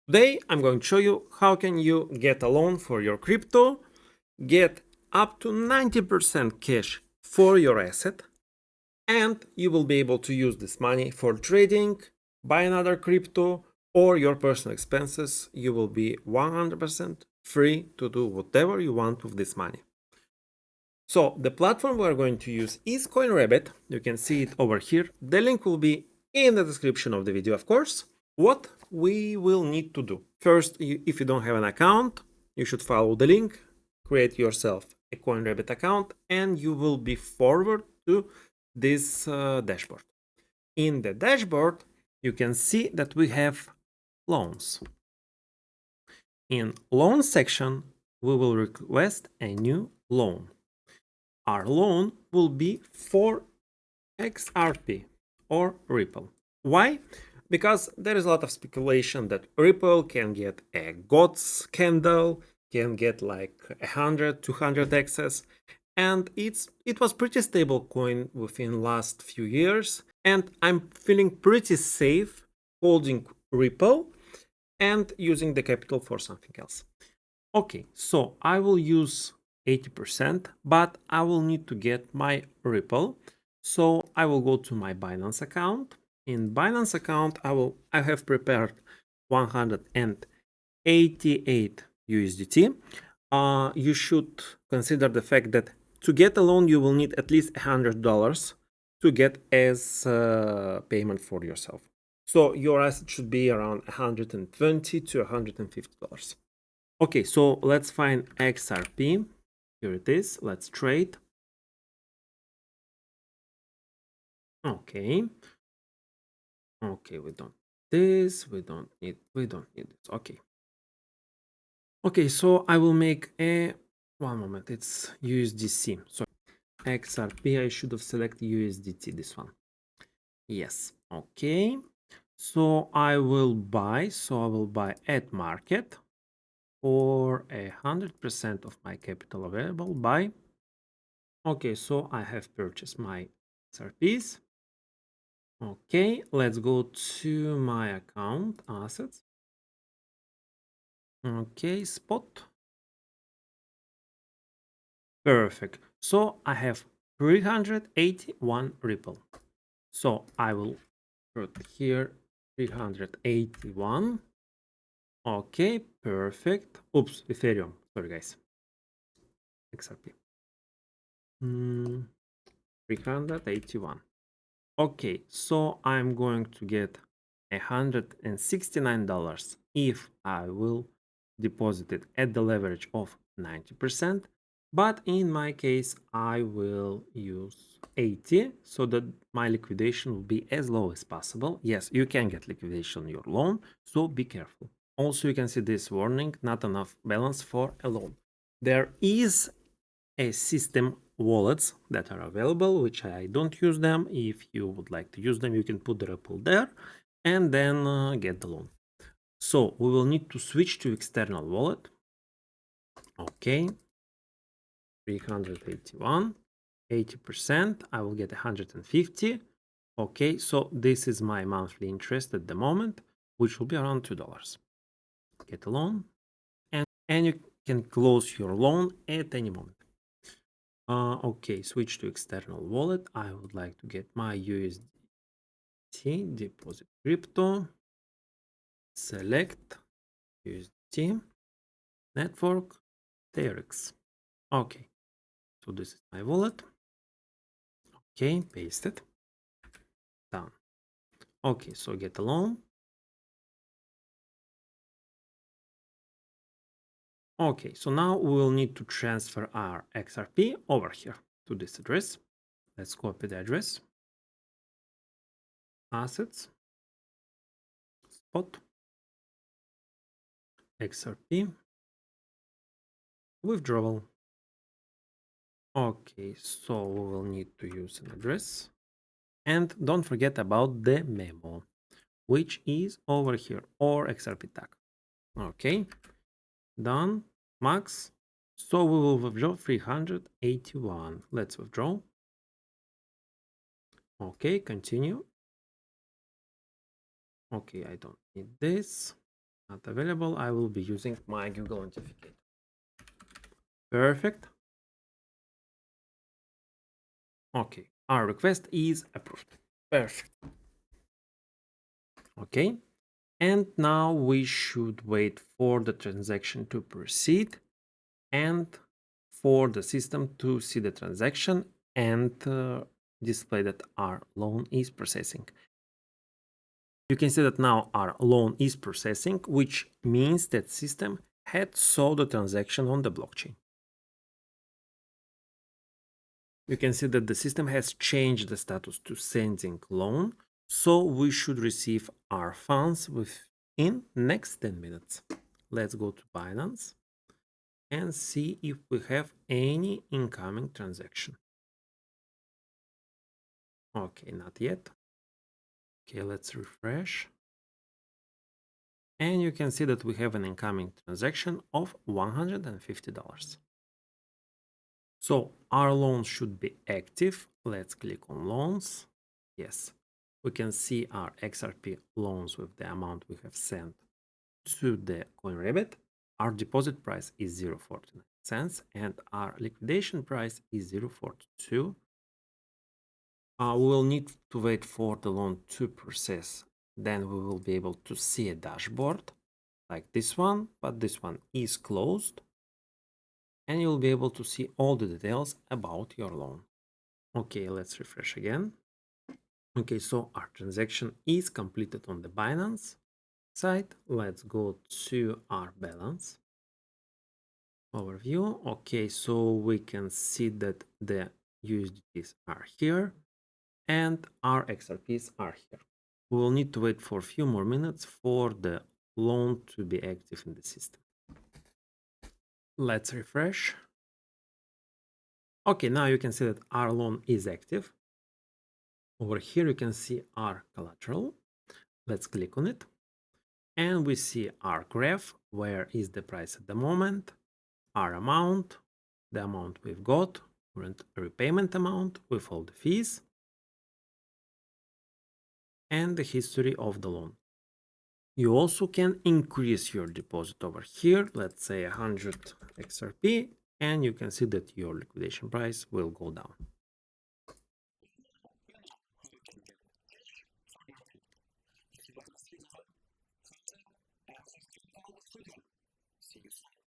Today I'm going to show you how can you get a loan for your crypto, get up to 90% cash for your asset, and you will be able to use this money for trading, buy another crypto, or your personal expenses. You will be 100% free to do whatever you want with this money. So the platform we're going to use is CoinRabbit. You can see it over here. The link will be in the description of the video, of course. What we will need to do. First, if you don't have an account, you should follow the link, create yourself a CoinRabbit account, and you will be forwarded to this dashboard. In the dashboard, you can see that we have loans. In loan section, we will request a new loan. Our loan will be for XRP or Ripple. Why? Because there is a lot of speculation that Ripple can get a God's candle, can get like 100, 200 X's, and it was pretty stable coin within last few years, and I'm feeling pretty safe holding Ripple and using the capital for something else. Okay, so I will use 80%, but I will need to get my Ripple. So I will go to my Binance account. In Binance account, I have prepared 188 USDT. You should consider the fact that to get a loan, you will need at least $100 to get as payment for yourself. So your asset should be around $120 to $150. Okay, so let's find XRP. Here it is. Let's trade. Okay. Okay, we don't need this. We don't need this. Okay. Okay, so I will make a one moment. It's USDC. So XRP, I should have selected USDT, this one. Yes. Okay. So I will buy. So I will buy at market for 100% of my capital available. Buy. Okay, so I have purchased my XRPs. Okay, let's go to my account, assets. Okay, spot. Perfect. So I have 381 Ripple. So I will put here 381. Okay, perfect. Oops, Ethereum. Sorry, guys. XRP. 381. Okay, so I'm going to get $169 if I will deposit it at the leverage of 90%. But in my case, I will use 80 so that my liquidation will be as low as possible. Yes, you can get liquidation on your loan, so be careful. Also, you can see this warning, not enough balance for a loan. There is a system wallets that are available, which I don't use them. If you would like to use them, you can put the Ripple there and then get the loan. So we will need to switch to external wallet. Okay, 381, 80%, I will get 150. Okay, so this is my monthly interest at the moment, which will be around $2. Get a loan, and you can close your loan at any moment. Okay, switch to external wallet. I would like to get my USDT, deposit crypto, select USDT, network, TRX. Okay, so this is my wallet. Okay, paste it. Done. Okay, so get a loan. Okay, so now we will need to transfer our XRP over here to this address. Let's copy the address. Assets, spot, XRP, withdrawal. Okay, so we will need to use an address. And don't forget about the memo, which is over here, or XRP tag. Okay, done, max. So we will withdraw 381. Let's withdraw. Okay, continue. Okay, I don't need this. not available, I will be using my Google Authenticator. Perfect. Okay, our request is approved. Perfect. Okay, and now we should wait for the transaction to proceed and for the system to see the transaction and display that our loan is processing. You can see that now our loan is processing, which means that system had saw the transaction on the blockchain. You can see that the system has changed the status to sending loan, so we should receive our funds within next 10 minutes. Let's go to Binance and see if we have any incoming transaction. Okay, not yet. Okay, let's refresh. And you can see that we have an incoming transaction of $150. So our loan should be active. Let's click on loans. Yes, we can see our XRP loans with the amount we have sent to the CoinRabbit. Our deposit price is 0.49 cents and our liquidation price is 0.42. We will need to wait for the loan to process. Then we will be able to see a dashboard like this one, but this one is closed. And you'll be able to see all the details about your loan. Okay, let's refresh again. Okay, so our transaction is completed on the Binance side. Let's go to our balance overview. Okay, so we can see that the USDTs are here and our XRPs are here. We will need to wait for a few more minutes for the loan to be active in the system. Let's refresh. Okay, now you can see that our loan is active. Over here you can see our collateral. Let's click on it. And we see our graph, where is the price at the moment, our amount, the amount we've got, current repayment amount with all the fees, and the history of the loan. You also can increase your deposit over here, let's say 100 XRP, and you can see that your liquidation price will go down.